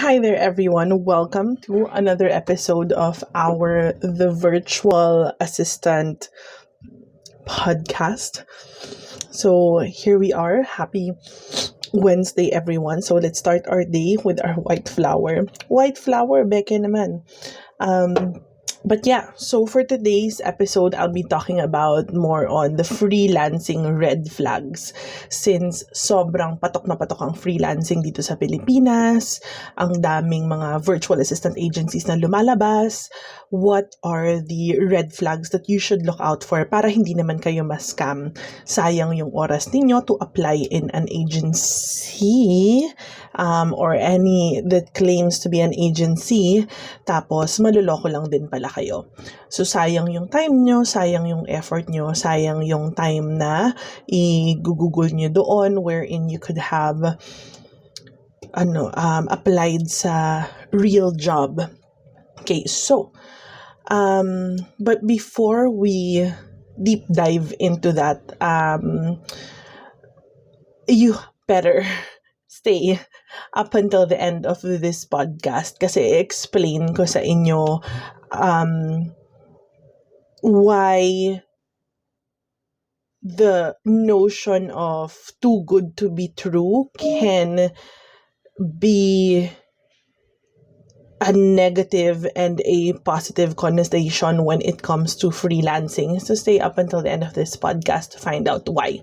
Hi there, everyone. Welcome to another episode of our The Virtual Assistant podcast. So here we are. Happy Wednesday, everyone. So let's start our day with our white flower. White flower, beke naman. But yeah, so for today's episode, I'll be talking about more on the freelancing red flags. Since sobrang patok na patok ang freelancing dito sa Pilipinas, ang daming mga virtual assistant agencies na lumalabas, what are the red flags that you should look out for para hindi naman kayo ma-scam? Sayang yung oras ninyo to apply in an agency or any that claims to be an agency, tapos maluloko lang din pala kayo. So sayang yung time nyo, sayang yung effort nyo, sayang yung time na i-google nyo doon wherein you could have applied sa real job. Okay, so but before we deep dive into that, you better stay up until the end of this podcast kasi explain ko sa inyo why the notion of too good to be true can be a negative and a positive connotation when it comes to freelancing. So stay up until the end of this podcast to find out why.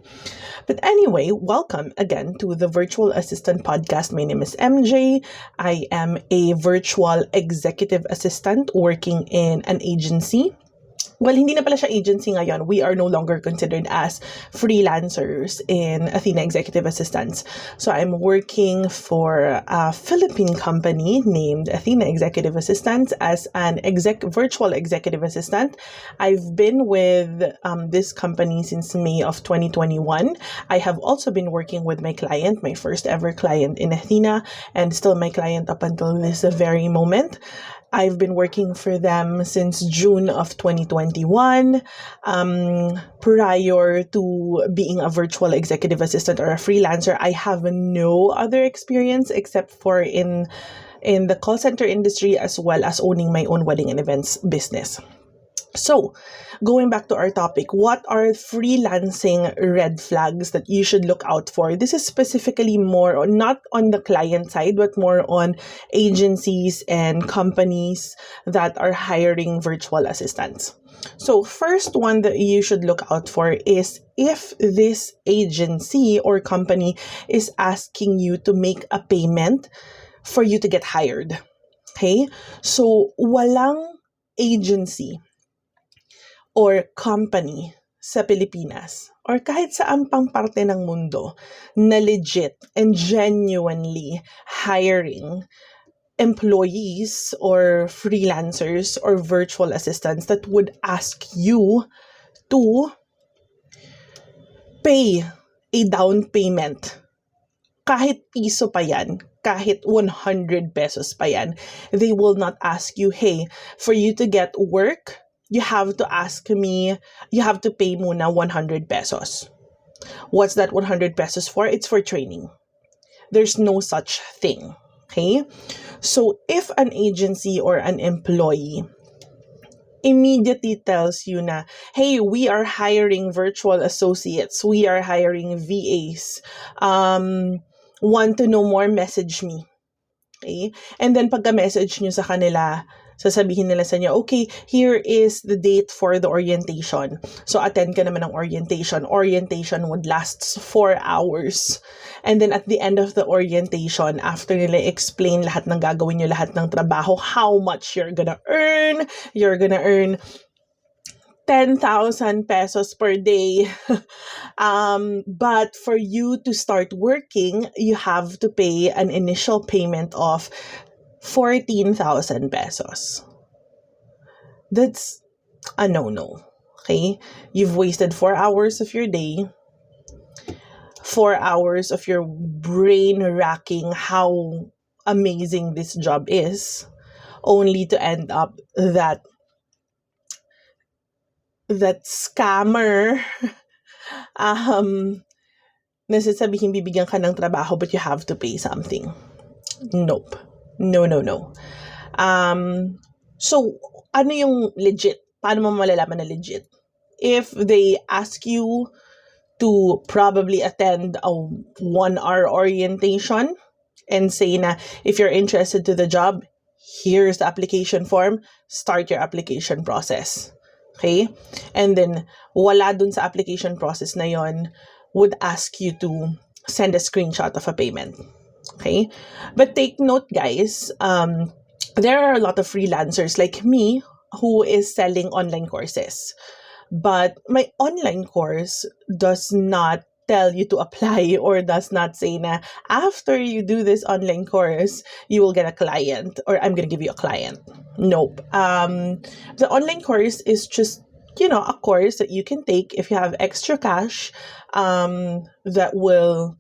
But anyway, welcome again to the Virtual Assistant Podcast. My name is MJ. I am a virtual executive assistant working in an agency. Well, hindi na pala siya agency ngayon. We are no longer considered as freelancers in Athena Executive Assistants. So I'm working for a Philippine company named Athena Executive Assistants as an virtual executive assistant. I've been with this company since May of 2021. I have also been working with my client, my first ever client in Athena, and still my client up until this very moment. I've been working for them since June of 2021. Prior to being a virtual executive assistant or a freelancer, I have no other experience except for in the call center industry as well as owning my own wedding and events business. So, going back to our topic, what are freelancing red flags that you should look out for? This is specifically more not on the client side, but more on agencies and companies that are hiring virtual assistants. So, first one that you should look out for is if this agency or company is asking you to make a payment for you to get hired. Okay? So, walang agency or company sa Pilipinas or kahit saan pang parte ng mundo na legit and genuinely hiring employees or freelancers or virtual assistants that would ask you to pay a down payment. Kahit piso pa yan, kahit 100 pesos pa yan, they will not ask you, hey, for you to get work, you have to pay muna 100 pesos. What's that 100 pesos for? It's for training. There's no such thing. Okay? So if an agency or an employee immediately tells you na, hey, we are hiring virtual associates, we are hiring VAs, want to know more, message me. Okay? And then pagka-message nyo sa kanila, sasabihin nila sa inyo, okay, here is the date for the orientation. So, attend ka naman ng orientation. Orientation would last 4 hours. And then at the end of the orientation, after nila explain lahat ng gagawin nyo, lahat ng trabaho, how much you're gonna earn 10,000 pesos per day. But for you to start working, you have to pay an initial payment of 14,000 pesos. That's a no-no. Okay? You've wasted 4 hours of your day, 4 hours of your brain racking how amazing this job is, only to end up that scammer nasasabihin bibigyan ka ng trabaho but you have to pay something. Nope. No, no, no. So, ano yung legit? Paano mo malalaman na legit? If they ask you to probably attend a 1 hour orientation and say na, if you're interested to the job, here's the application form, start your application process. Okay? And then, wala dun sa application process na yon, would ask you to send a screenshot of a payment. Okay? But take note, guys, there are a lot of freelancers like me who is selling online courses. But my online course does not tell you to apply or does not say na after you do this online course, you will get a client or I'm going to give you a client. Nope. The online course is just, a course that you can take if you have extra cash that will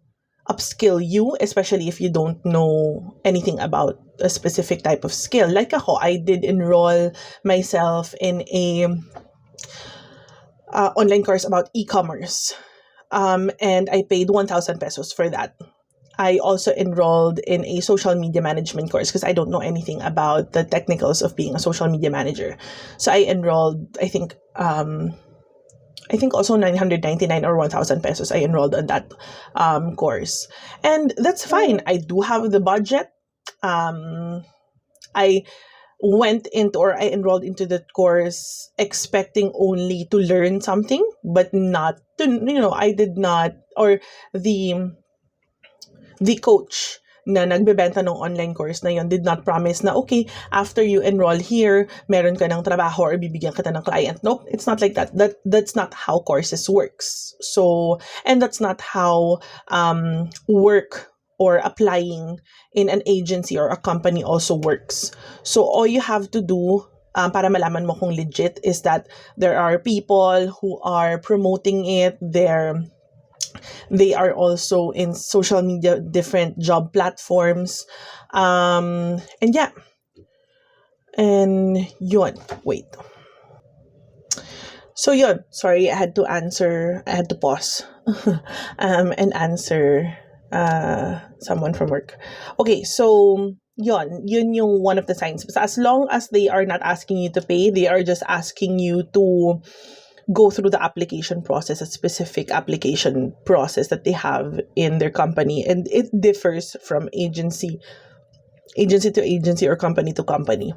upskill you, especially if you don't know anything about a specific type of skill. Like ako, I did enroll myself in a online course about e-commerce. And I paid 1,000 pesos for that. I also enrolled in a social media management course because I don't know anything about the technicals of being a social media manager. So I enrolled, I think also 999 or 1,000 pesos. I enrolled on that course. And that's fine. I do have the budget. I enrolled into the course expecting only to learn something, but not to, I did not, or the coach na nagbebenta ng online course na yon did not promise na, okay, after you enroll here, meron ka ng trabaho or bibigyan kita ng client. Nope, it's not like that. That's not how courses works. So, and that's not how work or applying in an agency or a company also works. So all you have to do para malaman mo kung legit is that there are people who are promoting it. They are also in social media, different job platforms. And yeah. And yun. Wait. So yun. Sorry, I had to pause and answer someone from work. Okay, so yun yung one of the signs. So as long as they are not asking you to pay, they are just asking you to go through the application process, a specific application process that they have in their company. And it differs from agency to agency or company to company.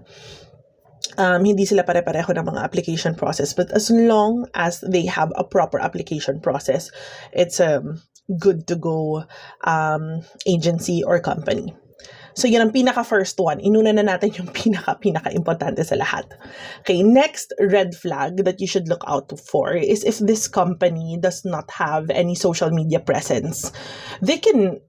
Hindi sila pare-pareho ng mga application process. But as long as they have a proper application process, it's a good to go agency or company. So, yun ang pinaka-first one. Inuna na natin yung pinaka-importante sa lahat. Okay, next red flag that you should look out for is if this company does not have any social media presence. They can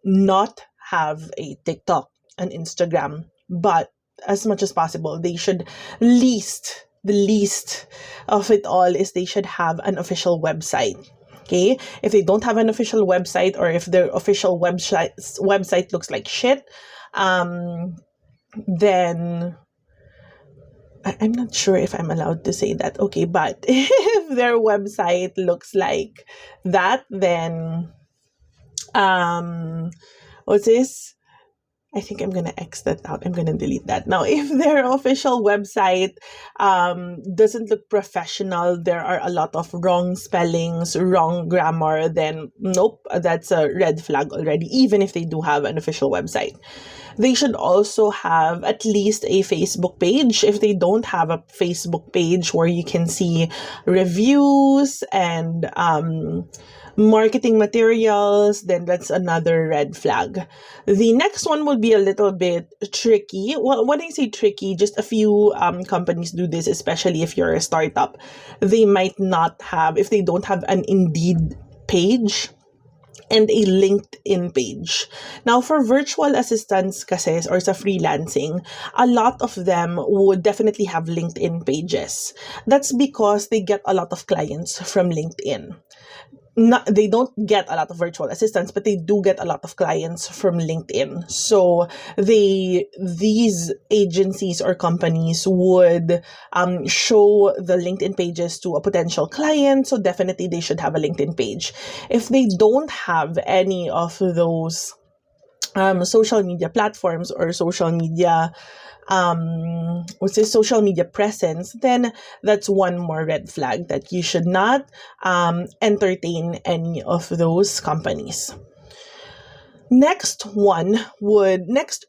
not have a TikTok, an Instagram, but as much as possible, they should the least of it all is they should have an official website. Okay, if they don't have an official website or if their official website looks like shit, then I'm not sure if I'm allowed to say that. Okay, but if their website looks like that, then what's this? I think I'm going to X that out. I'm going to delete that. Now, if their official website doesn't look professional, there are a lot of wrong spellings, wrong grammar, then nope, that's a red flag already, even if they do have an official website. They should also have at least a Facebook page. If they don't have a Facebook page where you can see reviews and marketing materials, then that's another red flag. The next one would be a little bit tricky. Well, when I say tricky, just a few companies do this, especially if you're a startup. They might not have, if they don't have an Indeed page and a LinkedIn page. Now, for virtual assistants kasi or sa freelancing, a lot of them would definitely have LinkedIn pages. That's because they get a lot of clients from LinkedIn. they don't get a lot of virtual assistants, but they do get a lot of clients from LinkedIn. So these agencies or companies would show the LinkedIn pages to a potential client. So definitely they should have a LinkedIn page. If they don't have any of those social media platforms or social media social media presence, then that's one more red flag that you should not entertain any of those companies. Next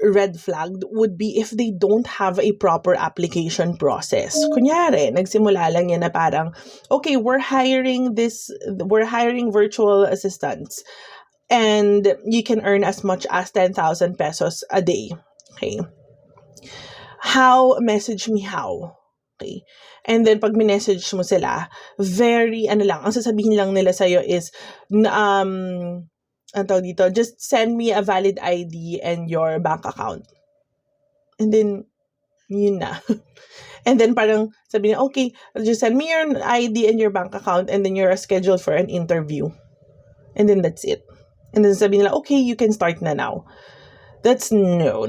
red flag would be if they don't have a proper application process. Kunyari, nagsimula lang yan na parang, okay, we're hiring virtual assistants and you can earn as much as 10,000 pesos a day. Okay. Message me how. Okay. And then pag minessage mo sila, ang sasabihin lang nila sa'yo is, just send me a valid ID and your bank account. And then, yun na. And then parang sabi niya, okay, just send me your ID and your bank account and then you're scheduled for an interview. And then that's it. And then sabi nila, okay, you can start na now. That's no.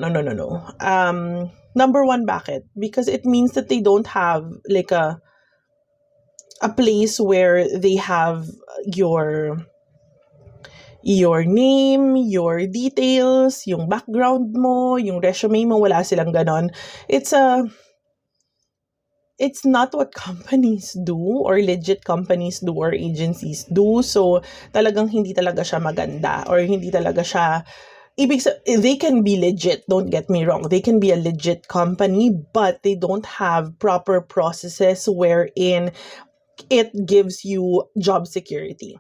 Number one, bakit? Because it means that they don't have like a place where they have your name, your details, yung background mo, yung resume mo, wala silang ganon. It's not what companies do or legit companies do or agencies do. So talagang hindi talaga siya maganda or hindi talaga siya they can be legit, don't get me wrong. They can be a legit company, but they don't have proper processes wherein it gives you job security.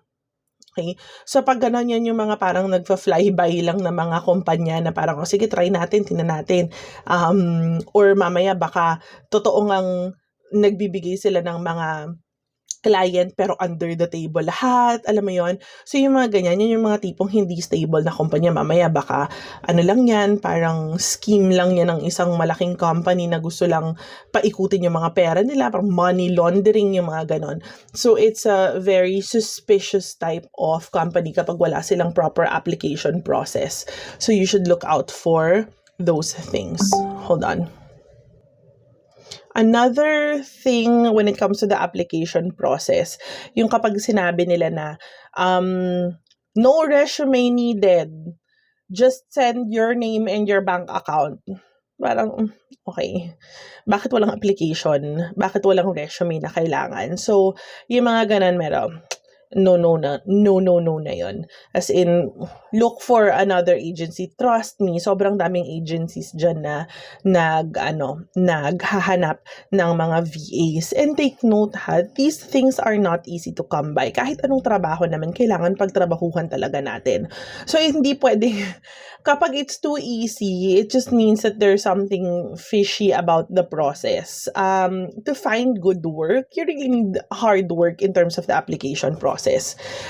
Okay? So pag gano'n yan yung mga parang nagpa-flyby lang na mga kumpanya na parang, sige, try natin, tingnan natin. Or mamaya baka totoo ngang nagbibigay sila ng mga client pero under the table lahat, alam mo yon. So yung mga ganyan, yun yung mga tipong hindi stable na kumpanya. Mamaya baka lang yan, parang scheme lang yan ng isang malaking company na gusto lang paikutin yung mga pera nila, parang money laundering, yung mga ganon. So it's a very suspicious type of company kapag wala silang proper application process. So you should look out for those things. Hold on. Another thing when it comes to the application process, yung kapag sinabi nila na no resume needed, just send your name and your bank account. Parang, okay, bakit walang application? Bakit walang resume na kailangan? So, yung mga ganan meron. No na yun. As in, look for another agency. Trust me, sobrang daming agencies dyan na naghahanap ng mga VAs. And take note these things are not easy to come by. Kahit anong trabaho naman, kailangan pagtrabahuhan talaga natin. So, hindi pwede, kapag it's too easy, it just means that there's something fishy about the process. To find good work, you really need hard work in terms of the application process.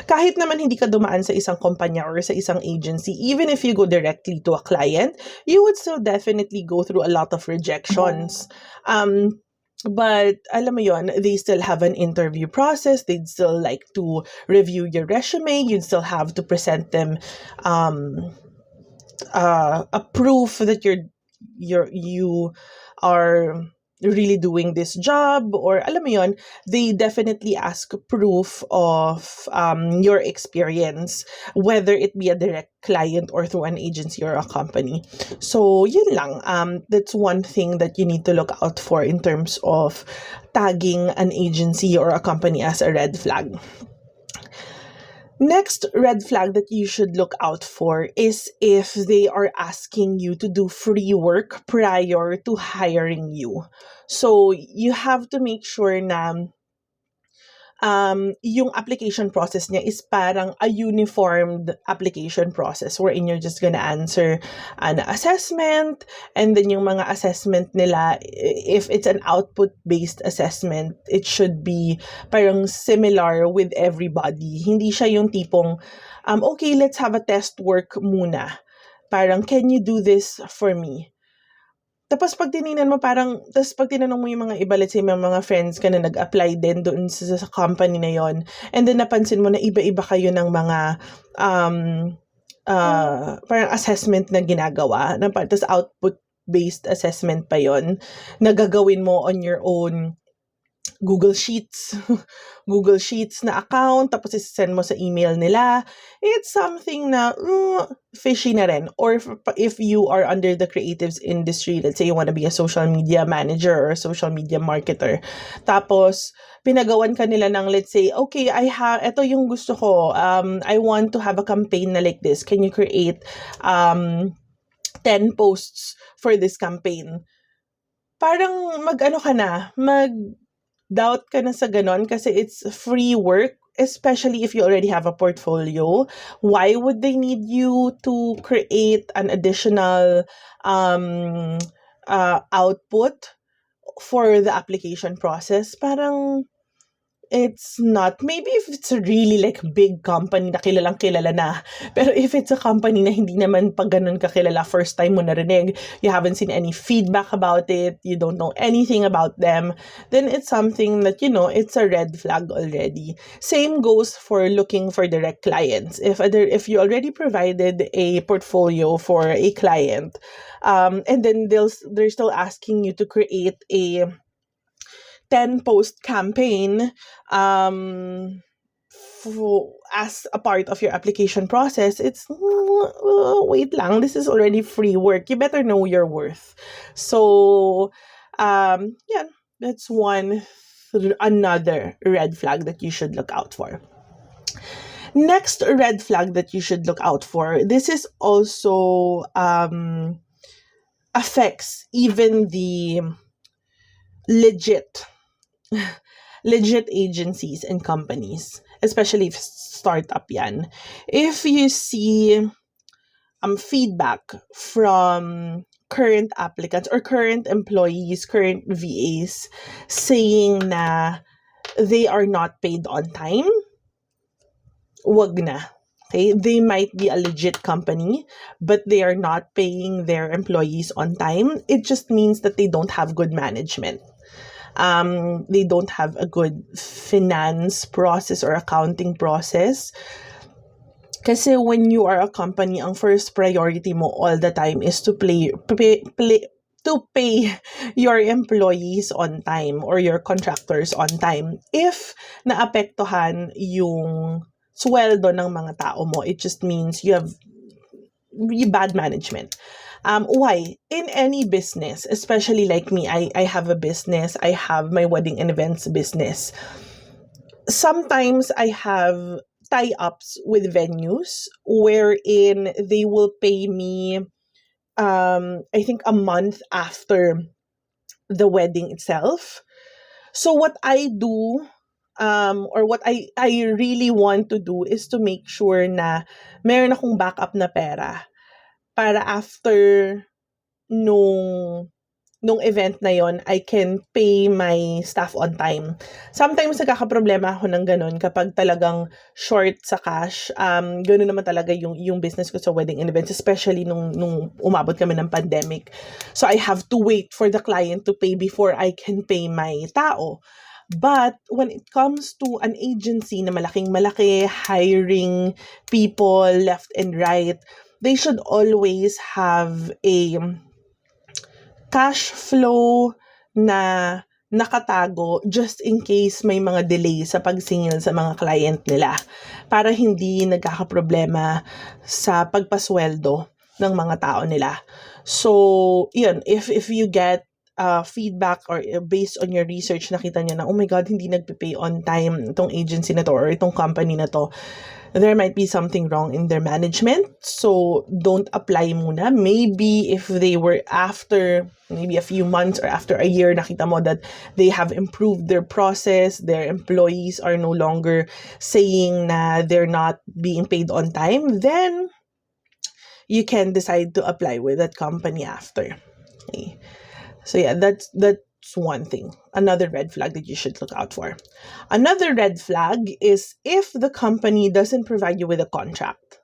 Kahit naman hindi ka dumaan sa isang kumpanya or sa isang agency, even if you go directly to a client, you would still definitely go through a lot of rejections. But alam mo yon, they still have an interview process. They'd still like to review your resume. You'd still have to present them a proof that you are really doing this job, or alam mo yon, they definitely ask proof of your experience, whether it be a direct client or through an agency or a company. So yun lang, that's one thing that you need to look out for in terms of tagging an agency or a company as a red flag. Next red flag that you should look out for is if they are asking you to do free work prior to hiring you. So you have to make sure na yung application process niya is parang a uniformed application process wherein you're just gonna answer an assessment, and then yung mga assessment nila, if it's an output-based assessment, it should be parang similar with everybody. Hindi siya yung tipong, okay, let's have a test work muna. Parang, can you do this for me? Tapos pag tinignan mo tapos pag tinanong mo yung mga iba, let's say may mga friends ka na nag-apply din doon sa company na yon, and then napansin mo na iba-iba kayo ng mga um, parang assessment na ginagawa, tapos output-based assessment pa yon, na gagawin mo on your own Google Sheets, Google Sheets na account, tapos send mo sa email nila. It's something na fishy na rin. Or if you are under the creatives industry, let's say you want to be a social media manager or a social media marketer, tapos pinagawan ka nila ng, let's say, okay, ito yung gusto ko, I want to have a campaign na like this. Can you create 10 posts for this campaign? Parang doubt ka na sa ganon kasi it's free work, especially if you already have a portfolio. Why would they need you to create an additional output for the application process? Parang it's not. Maybe if it's a really like big company na kilalang kilala na. Pero if it's a company na hindi naman pa ganun kakilala, first time mo narinig, you haven't seen any feedback about it, you don't know anything about them, then it's something that, it's a red flag already. Same goes for looking for direct clients. If you already provided a portfolio for a client, and then they're still asking you to create a 10-post campaign as a part of your application process, it's, wait lang, this is already free work. You better know your worth. So, that's another red flag that you should look out for. Next red flag that you should look out for, this is also affects even the legit agencies and companies, especially if startup yan. If you see feedback from current applicants or current employees, current VAs, saying na they are not paid on time, wag na. Okay, they might be a legit company, but they are not paying their employees on time. It just means that they don't have good management. They don't have a good finance process or accounting process. Kasi when you are a company, ang first priority mo all the time is to pay your employees on time or your contractors on time. If naapektuhan yung sweldo ng mga tao mo, it just means you have bad management. Why? In any business, especially like me, I have a business, I have my wedding and events business. Sometimes I have tie-ups with venues wherein they will pay me, I think a month after the wedding itself. So what I do, or what I really want to do is to make sure na meron akong backup na pera para after nung event na yon, I can pay my staff on time. Sometimes nagkakaproblema ako ng ganun kapag talagang short sa cash. Ganun naman talaga yung business ko sa wedding and events, especially nung umabot kami ng pandemic. So I have to wait for the client to pay before I can pay my tao. But when it comes to an agency na malaking-malaki, hiring people left and right, they should always have a cash flow na nakatago just in case may mga delay sa pagsingil sa mga client nila para hindi nagkakaproblema sa pagpasweldo ng mga tao nila. So, yun, if you get feedback or based on your research, nakita nyo na, oh my God, hindi nagpe-pay on time itong agency na to or itong company na to, there might be something wrong in their management. So, don't apply muna. Maybe if they were after maybe a few months or after a year, nakita mo that they have improved their process, their employees are no longer saying na they're not being paid on time, then you can decide to apply with that company after. Okay. So yeah, that's one thing. Another red flag that you should look out for. Another red flag is if the company doesn't provide you with a contract.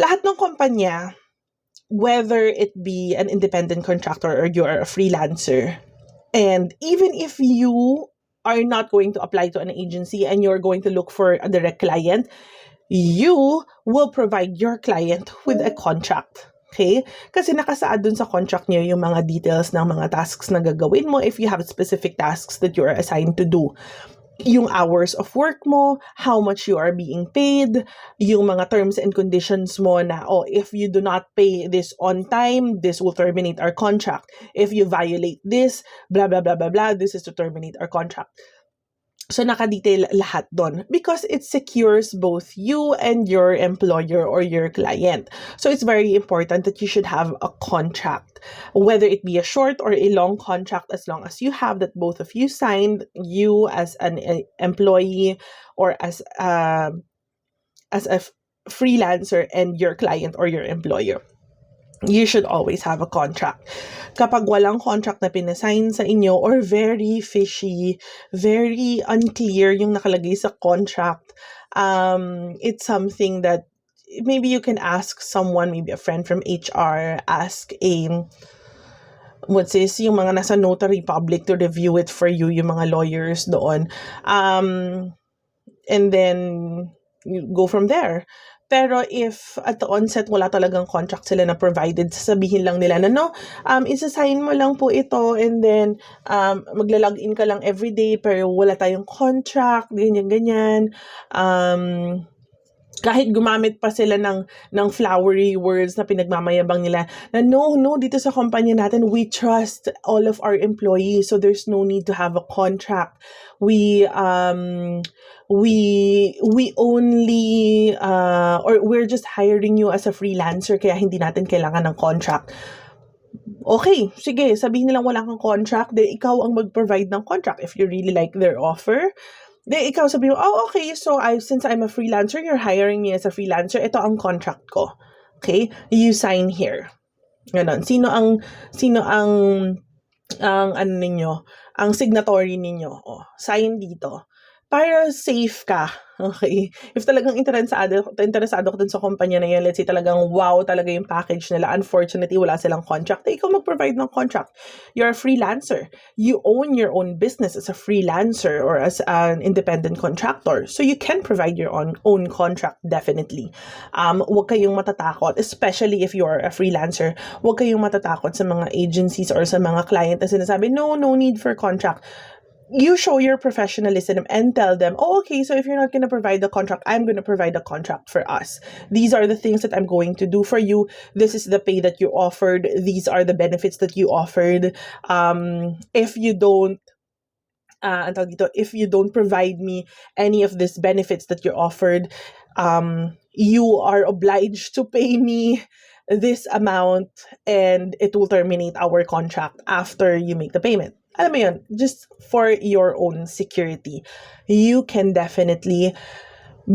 Lahat ng kumpanya, whether it be an independent contractor or you're a freelancer, and even if you are not going to apply to an agency and you're going to look for a direct client, you will provide your client with a contract. Okay? Kasi nakasaad dun sa contract niyo yung mga details ng mga tasks na gagawin mo if you have specific tasks that you are assigned to do. Yung hours of work mo, how much you are being paid, yung mga terms and conditions mo na, if you do not pay this on time, this will terminate our contract. If you violate this, blah, blah, blah, blah, blah, this is to terminate our contract. So, naka-detail lahat doon because it secures both you and your employer or your client. So, it's very important that you should have a contract, whether it be a short or a long contract, as long as you have that both of you signed, you as an employee or as a freelancer and your client or your employer. You should always have a contract. Kapag walang contract na pinasign sa inyo or very fishy, very unclear yung nakalagay sa contract, it's something that maybe you can ask someone, maybe a friend from HR, ask yung mga nasa notary public to review it for you, yung mga lawyers doon. And then you go from there. Pero if at the onset wala talagang contract sila na provided, sasabihin lang nila na isa-sign mo lang po ito and then magla-login ka lang everyday pero wala tayong contract, ganyan. Kahit gumamit pa sila ng flowery words na pinagmamayabang nila na no, dito sa kumpanya natin, we trust all of our employees, so there's no need to have a contract. We only or we're just hiring you as a freelancer kaya hindi natin kailangan ng contract. Okay, sige, sabihin nilang wala kang contract, then ikaw ang mag-provide ng contract if you really like their offer. Then ikaw sabihin mo, okay, so since I'm a freelancer, you're hiring me as a freelancer, ito ang contract ko. Okay? You sign here. Ganon. Sino ang ano ninyo, ang signatory ninyo. Sign dito. Para safe ka. Okay? If talagang interesado ka dun sa kumpanya na yan, let's say talagang wow talaga yung package nila, unfortunately wala silang contract, ikaw mag-provide ng contract. You're a freelancer. You own your own business as a freelancer or as an independent contractor. So you can provide your own contract, definitely. Huwag kayong matatakot, especially if you are a freelancer, huwag kayong matatakot sa mga agencies or sa mga client na sinasabi, no need for contract. You show your professionalism and tell them, okay, so if you're not going to provide the contract, I'm going to provide a contract for us. These are the things that I'm going to do for you. This is the pay that you offered. These are the benefits that you offered. If you don't provide me any of these benefits that you offered, you are obliged to pay me this amount and it will terminate our contract after you make the payment. Alam mo yun, just for your own security, you can definitely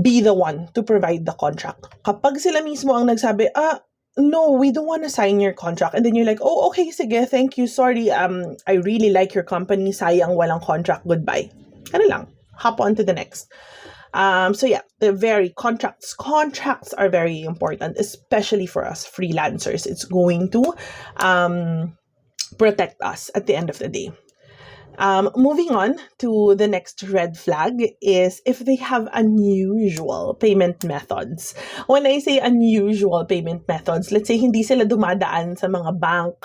be the one to provide the contract. Kapag sila mismo ang nagsabi, no, we don't want to sign your contract. And then you're like, okay, sige, thank you, sorry, I really like your company, sayang walang contract, goodbye. Ano lang, hop on to the next. So yeah, contracts are very important, especially for us freelancers. It's going to protect us at the end of the day. Moving on to the next red flag is if they have unusual payment methods. When I say unusual payment methods, let's say hindi sila dumadaan sa mga bank,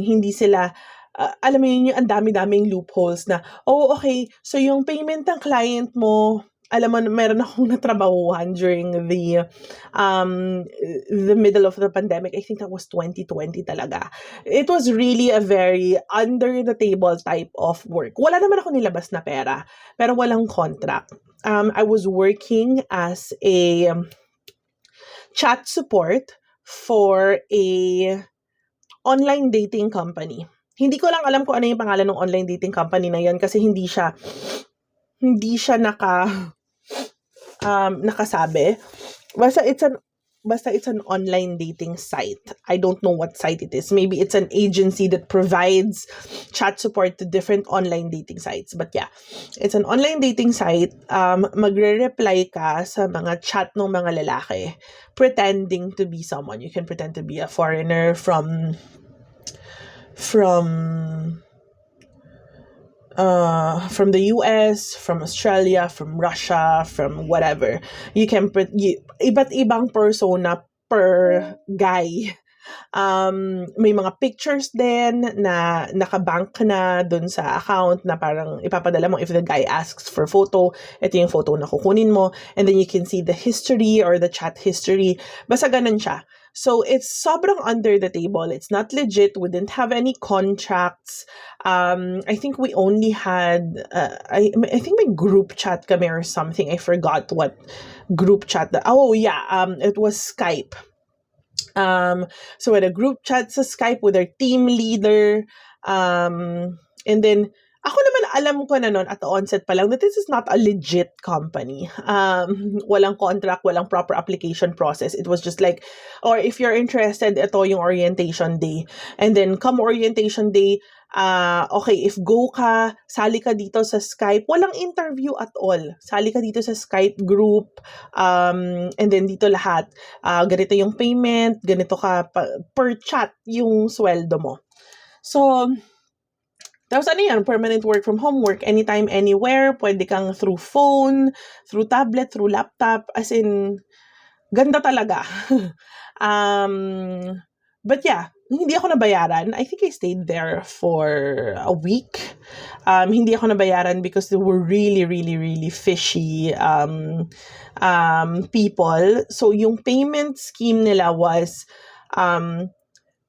hindi sila, alam mo yun, yung ang dami-daming loopholes na, okay, so yung payment ng client mo, alam mo, meron akong natrabahuhan during the middle of the pandemic. I think that was 2020 talaga. It was really a very under-the-table type of work. Wala naman ako nilabas na pera, pero walang contract. I was working as a chat support for a online dating company. Hindi ko lang alam kung ano yung pangalan ng online dating company na yan kasi hindi siya nakasabi. Basta it's an basta it's an online dating site. I don't know what site it is. Maybe it's an agency that provides chat support to different online dating sites. But yeah, it's an online dating site. Magre-reply ka sa mga chat ng mga lalaki pretending to be someone. You can pretend to be a foreigner from the US, from Australia, from Russia, from whatever. You can iba't ibang persona per guy. May mga pictures din na nakabank na dun sa account na parang ipapadala mo if the guy asks for photo. Ito yung photo na kukunin mo. And then you can see the history or the chat history. Basta ganun siya. So it's sobrang under the table. It's not legit. We didn't have any contracts. I think we only had, I think may group chat kami or something. I forgot what group chat. It was Skype. So we had a group chat sa Skype with our team leader. And then, ako naman alam ko na noon at the onset pa lang that this is not a legit company. Walang contract, walang proper application process. It was just like, or if you're interested, ito yung orientation day. And then, come orientation day, okay, if go ka, sali ka dito sa Skype, walang interview at all. Sali ka dito sa Skype group, and then dito lahat, ganito yung payment, ganito ka per chat yung sweldo mo. So, tapos permanent work from home, work anytime, anywhere, pwede kang through phone, through tablet, through laptop, as in, ganda talaga. But yeah, hindi ako nabayaran. I think I stayed there for a week. Hindi ako nabayaran because they were really, really, really fishy people. So yung payment scheme nila was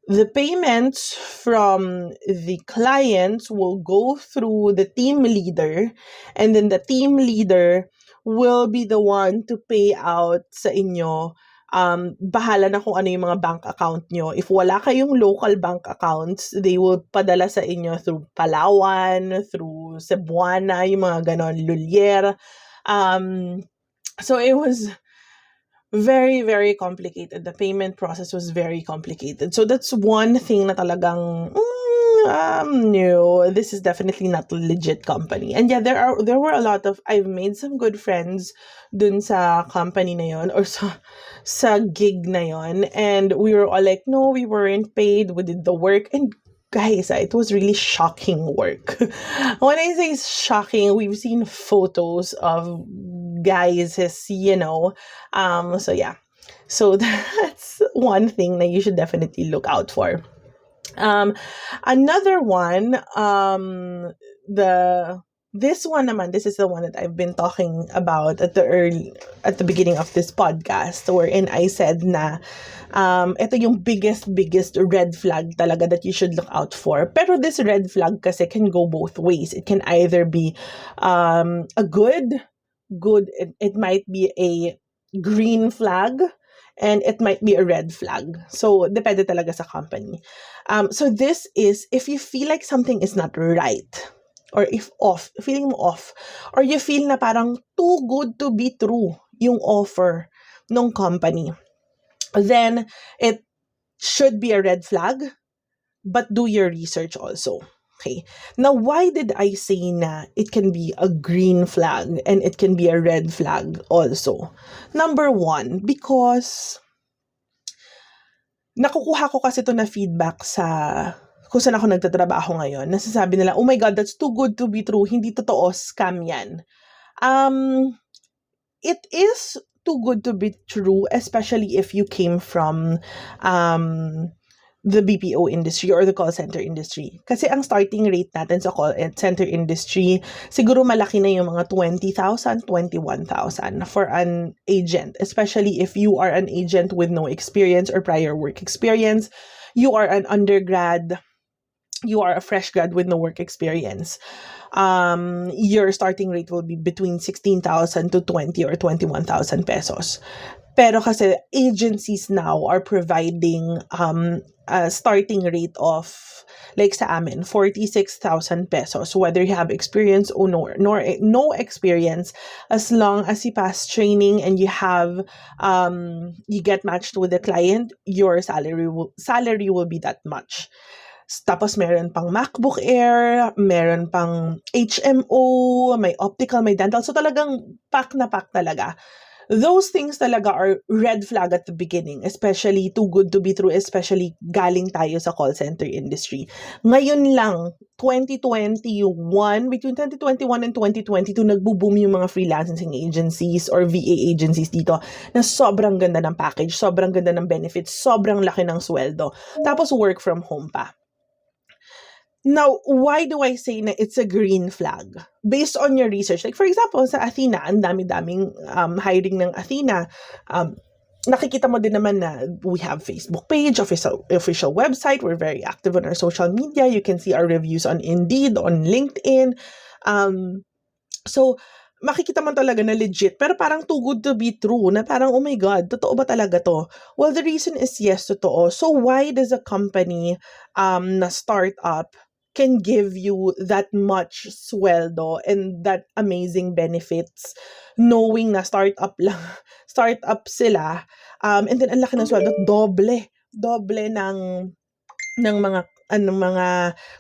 the payments from the clients will go through the team leader, and then the team leader will be the one to pay out sa inyo. Bahala na kung ano yung mga bank account nyo. If wala kayong local bank accounts, they will padala sa inyo through Palawan, through Cebuana, yung mga ganon, Lulier. So it was very, very complicated. The payment process was very complicated. So that's one thing na talagang, no, this is definitely not a legit company. And yeah, there were a lot of, I've made some good friends dun sa company na yon or sa gig na yon. And we were all like, no, we weren't paid. We did the work. And guys, it was really shocking work. When I say shocking, we've seen photos of guys, so yeah. So that's one thing that you should definitely look out for. Another one, this is the one that I've been talking about at the beginning of this podcast, wherein I said na ito yung biggest red flag talaga that you should look out for. Pero this red flag kasi can go both ways. It can either be a good, it might be a green flag, and it might be a red flag. So, depende talaga sa company. So this is if you feel like something is not right, or if feeling mo off, or you feel na parang too good to be true yung offer ng company, then it should be a red flag, but do your research also. Okay. Now, why did I say na it can be a green flag and it can be a red flag also? Number one, because nakukuha ko kasi ito na feedback sa kung saan ako nagtatrabaho ngayon. Nasasabi nila, oh my God, that's too good to be true. Hindi totoo, scam yan. It is too good to be true, especially if you came from the BPO industry or the call center industry. Kasi ang starting rate natin sa call center industry, siguro malaki na yung mga 20,000, 21,000 for an agent. Especially if you are an agent with no experience or prior work experience. You are an undergrad. You are a fresh grad with no work experience. Your starting rate will be between 16,000 to 20 or 21,000 pesos. Pero kasi agencies now are providing a starting rate of, like sa amin, 46,000 pesos, whether you have experience or no experience. As long as you pass training and you get matched with the client, your salary will be that much. Tapos meron pang MacBook Air, meron pang HMO, may optical, may dental. So talagang pack na pack talaga. Those things talaga are red flag at the beginning, especially too good to be true, especially galing tayo sa call center industry. Ngayon lang, 2021, between 2021 and 2022, nagbo-boom yung mga freelancing agencies or VA agencies dito na sobrang ganda ng package, sobrang ganda ng benefits, sobrang laki ng sweldo. Tapos work from home pa. Now, why do I say na it's a green flag? Based on your research. Like, for example, sa Athena, ang dami-daming hiring ng Athena. Nakikita mo din naman na we have Facebook page, official website. We're very active on our social media. You can see our reviews on Indeed, on LinkedIn. So, makikita mo talaga na legit. Pero parang too good to be true. Na parang, oh my God, totoo ba talaga to? Well, the reason is yes, totoo. So, why does a company na startup can give you that much sweldo and that amazing benefits knowing na startup sila, and then ang laki ng sweldo, doble ng mga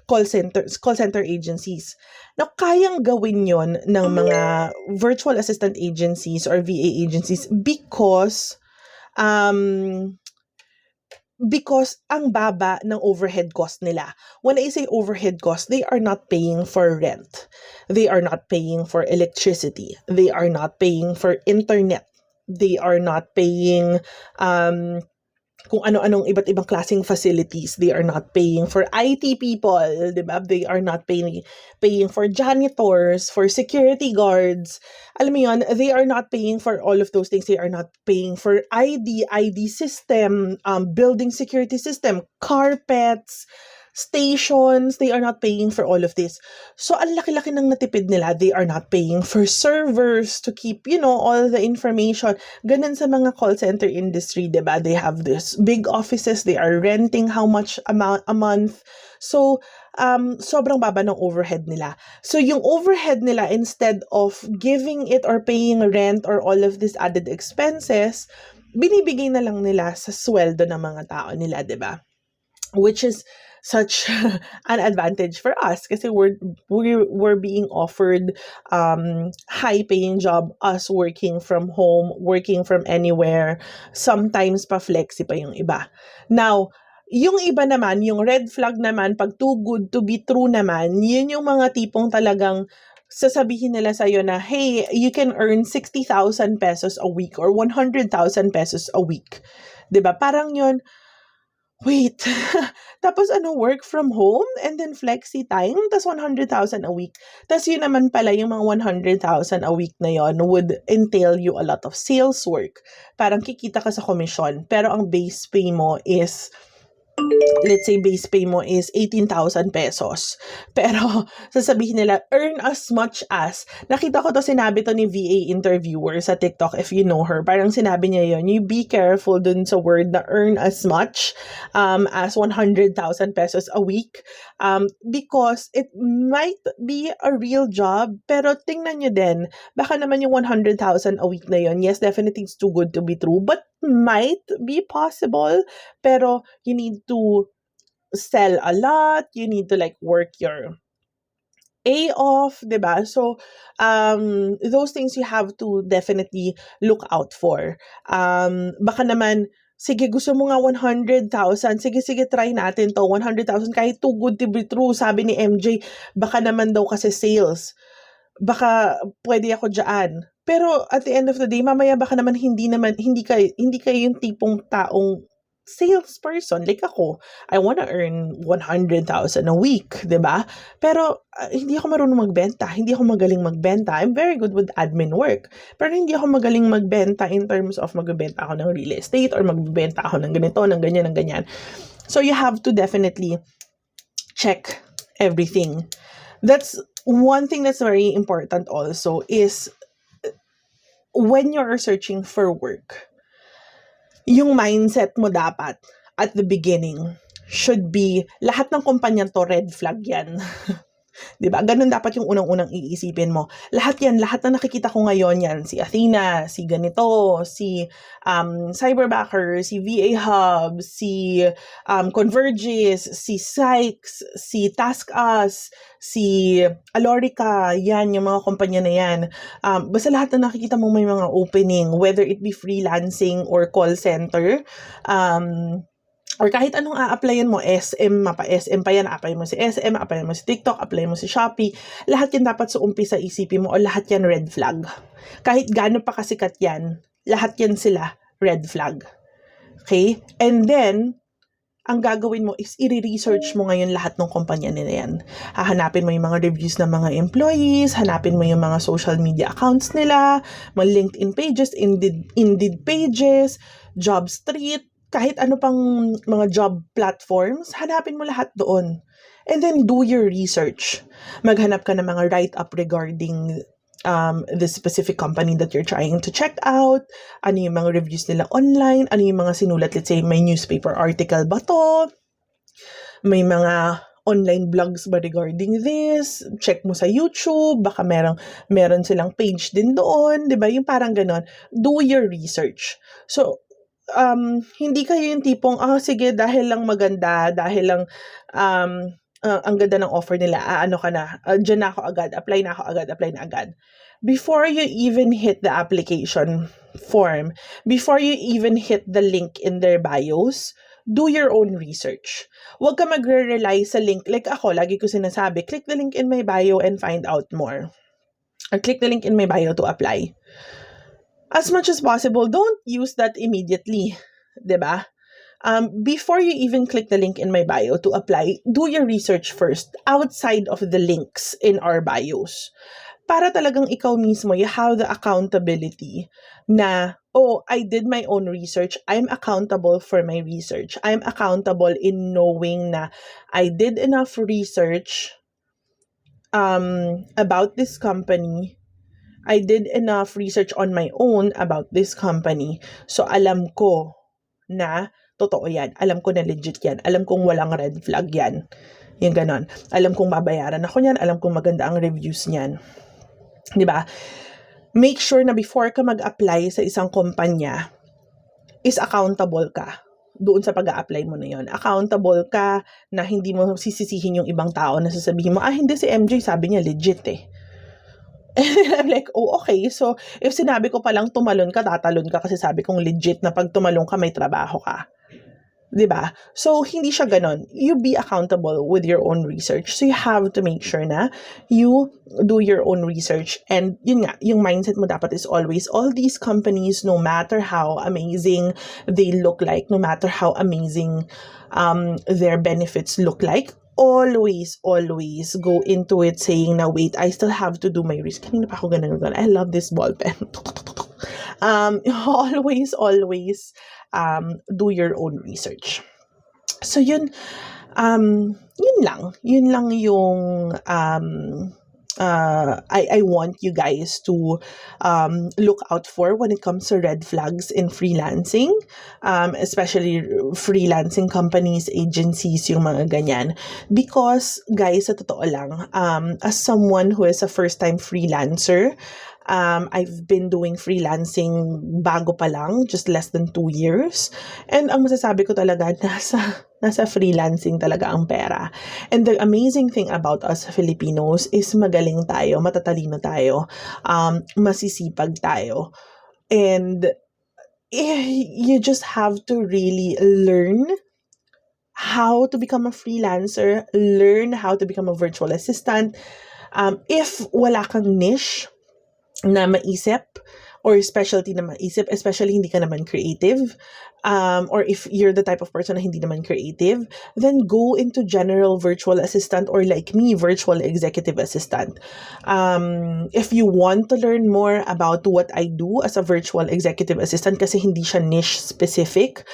call center agencies. Now, kayang gawin yon ng mga virtual assistant agencies or VA agencies because ang baba ng overhead cost nila. When I say overhead cost, they are not paying for rent. They are not paying for electricity. They are not paying for internet. They are not paying kung ano-anong iba't ibang klaseng facilities. They are not paying for IT people, diba? They are not paying for janitors, for security guards. Alam mo yun, they are not paying for all of those things. They are not paying for ID system, building security system, carpets, stations. They are not paying for all of this. So, ang laki-laki ng natipid nila. They are not paying for servers to keep, all the information. Ganun sa mga call center industry, diba? They have this big offices. They are renting how much amount a month. So, sobrang baba ng overhead nila. So, yung overhead nila, instead of giving it or paying rent or all of these added expenses, binibigay na lang nila sa sweldo ng mga tao nila, diba? Which is such an advantage for us kasi we're being offered high paying job, us working from home, working from anywhere, sometimes pa flexi pa yung iba. Now, yung iba naman, yung red flag naman, pag too good to be true naman, yun yung mga tipong talagang sasabihin nila sa'yo na, hey, you can earn 60,000 pesos a week or 100,000 pesos a week. Diba? Parang yun, wait, tapos work from home and then flexi time, tapos 100,000 a week. Tapos yun naman pala, yung mga 100,000 a week na yon would entail you a lot of sales work. Parang kikita ka sa commission, pero ang base pay mo is, let's say base pay mo is 18,000 pesos. Pero sasabihin nila, earn as much as. Nakita ko to, sinabi to ni VA interviewer sa TikTok, if you know her. Parang sinabi niya yun, you be careful dun sa word na earn as much as 100,000 pesos a week. Because it might be a real job, pero tingnan nyo din, baka naman yung 100,000 a week na yun, yes, definitely it's too good to be true, but might be possible. Pero you need to sell a lot, you need to work your A off, diba? So, those things you have to definitely look out for. Baka naman, sige, gusto mo nga 100,000, sige, try natin to, 100,000, kahit too good to be true, sabi ni MJ, baka naman daw kasi sales, baka pwede ako dyan. Pero at the end of the day, mamaya baka naman hindi kayo yung tipong taong salesperson like ako. I wanna earn 100,000 a week, 'di ba? Pero hindi ako marunong magbenta, hindi ako magaling magbenta. I'm very good with admin work, pero hindi ako magaling magbenta in terms of magbebenta ako ng real estate or magbebenta ako ng ganito, ng ganyan. So you have to definitely check everything. That's one thing that's very important also is when you're searching for work, yung mindset mo dapat at the beginning should be, lahat ng kumpanya to red flag yan. Diba? Ganun dapat yung unang-unang iisipin mo. Lahat yan, lahat na nakikita ko ngayon yan, si Athena, si ganito, si Cyberbacker, si VA Hub, si Convergys, si Sykes, si TaskUs, si Alorica, yan, yung mga kumpanya na yan. Basta lahat na nakikita mo may mga opening, whether it be freelancing or call center, or kahit anong a-applyan mo, SM pa yan, apply mo si SM, apply mo si TikTok, apply mo si Shopee, lahat yan dapat sa umpisa isipin mo, o lahat yan red flag. Kahit gaano pa kasikat yan, lahat yan sila red flag. Okay? And then, ang gagawin mo is i-research mo ngayon lahat ng kumpanya nila yan. Hahanapin mo yung mga reviews ng mga employees, hanapin mo yung mga social media accounts nila, mga LinkedIn pages, Indeed pages, JobStreet, kahit ano pang mga job platforms, hanapin mo lahat doon. And then do your research. Maghanap ka ng mga write-up regarding the specific company that you're trying to check out, ano yung mga reviews nila online, ano yung mga sinulat, let's say may newspaper article ba to, may mga online blogs ba regarding this, check mo sa YouTube, baka meron silang page din doon, di ba? Yung parang ganon. Do your research. So, hindi kayo yung tipong, sige, dahil lang maganda, dahil lang ang ganda ng offer nila, ano ka na, dyan na ako agad, apply na agad. Before you even hit the application form, before you even hit the link in their bios, do your own research. Huwag ka magre-rely sa link. Like ako, lagi ko sinasabi, click the link in my bio and find out more. Or click the link in my bio to apply. As much as possible, don't use that immediately, diba? Before you even click the link in my bio to apply, do your research first outside of the links in our bios. Para talagang ikaw mismo, you have the accountability na, I did my own research. I'm accountable for my research. I'm accountable in knowing na I did enough research about this company. I did enough research on my own about this company. So, alam ko na totoo yan. Alam ko na legit yan. Alam kong walang red flag yan. Yung ganon. Alam kong babayaran ako yan. Alam kong maganda ang reviews niyan. Diba? Make sure na before ka mag-apply sa isang kumpanya, is accountable ka doon sa pag-a-apply mo na yon. Accountable ka na hindi mo sisisihin yung ibang tao na sasabihin mo, hindi si MJ, sabi niya legit eh. And I'm like, okay. So, if sinabi ko palang tumalon ka, tatalon ka kasi sabi kong legit na pag tumalon ka, may trabaho ka. Diba? So, hindi siya ganon. You be accountable with your own research. So, you have to make sure na you do your own research. And yun nga, yung mindset mo dapat is always, all these companies, no matter how amazing they look like, no matter how amazing their benefits look like, always go into it saying na, wait, I still have to do my research. Kanina pa ako ganun. I love this ball pen. Always do your own research. So yun lang yung I want you guys to look out for when it comes to red flags in freelancing, especially freelancing companies, agencies, yung mga ganyan. Because, guys, sa totoo lang, as someone who is a first-time freelancer, I've been doing freelancing bago pa lang, just less than 2 years. And ang masasabi ko talaga, nasa freelancing talaga ang pera. And the amazing thing about us Filipinos is magaling tayo, matatalino tayo, masisipag tayo. And you just have to really learn how to become a freelancer, learn how to become a virtual assistant. If wala kang niche na maisip or specialty na maisip, especially hindi ka naman creative, or if you're the type of person na hindi naman creative, then go into general virtual assistant, or like me, virtual executive assistant. If you want to learn more about what I do as a virtual executive assistant, kasi hindi siya niche specific,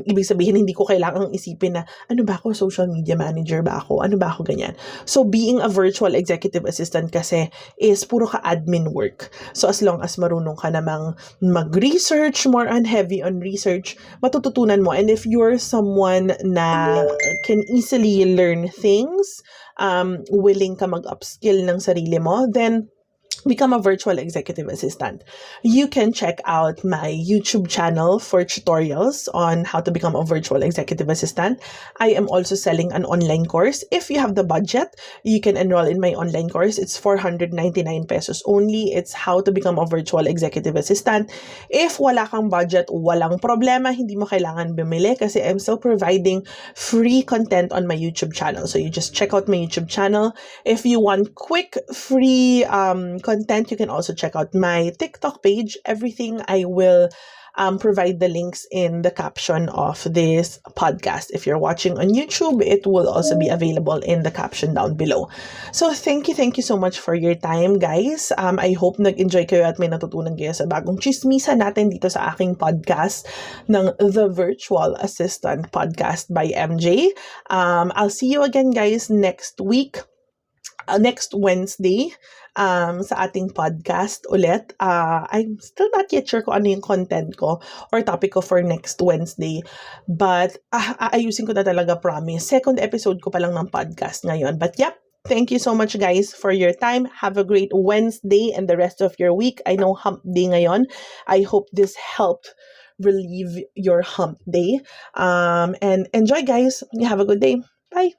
ibig sabihin hindi ko kailangang isipin na, ano ba ako, social media manager ba ako, ano ba ako, ganyan. So being a virtual executive assistant kasi is puro ka admin work. So as long as marunong ka namang mag-research, more on heavy on research, research, matututunan mo. And if you're someone na can easily learn things, willing ka mag-upskill ng sarili mo, then become a virtual executive assistant. You can check out my YouTube channel for tutorials on how to become a virtual executive assistant. I am also selling an online course. If you have the budget, you can enroll in my online course. It's 499 pesos only. It's how to become a virtual executive assistant. If wala kang budget, walang problema. Hindi mo kailangan bumili kasi I'm still providing free content on my YouTube channel. So you just check out my YouTube channel. If you want quick, free content, you can also check out my TikTok page. Everything I will provide the links in the caption of this podcast. If you're watching on YouTube, it will also be available in the caption down below. So thank you so much for your time, guys. I hope nag-enjoy kayo at may natutunan kayo sa bagong chismisa natin dito sa aking podcast ng The Virtual Assistant Podcast by MJ. I'll see you again, guys, next week. Next Wednesday sa ating podcast ulit. I'm still not yet sure kung ano yung content ko or topic ko for next Wednesday. But ayusin ko na talaga, promise. Second episode ko pa lang ng podcast ngayon. But yep, thank you so much, guys, for your time. Have a great Wednesday and the rest of your week. I know hump day ngayon. I hope this helped relieve your hump day. And enjoy, guys. You have a good day. Bye.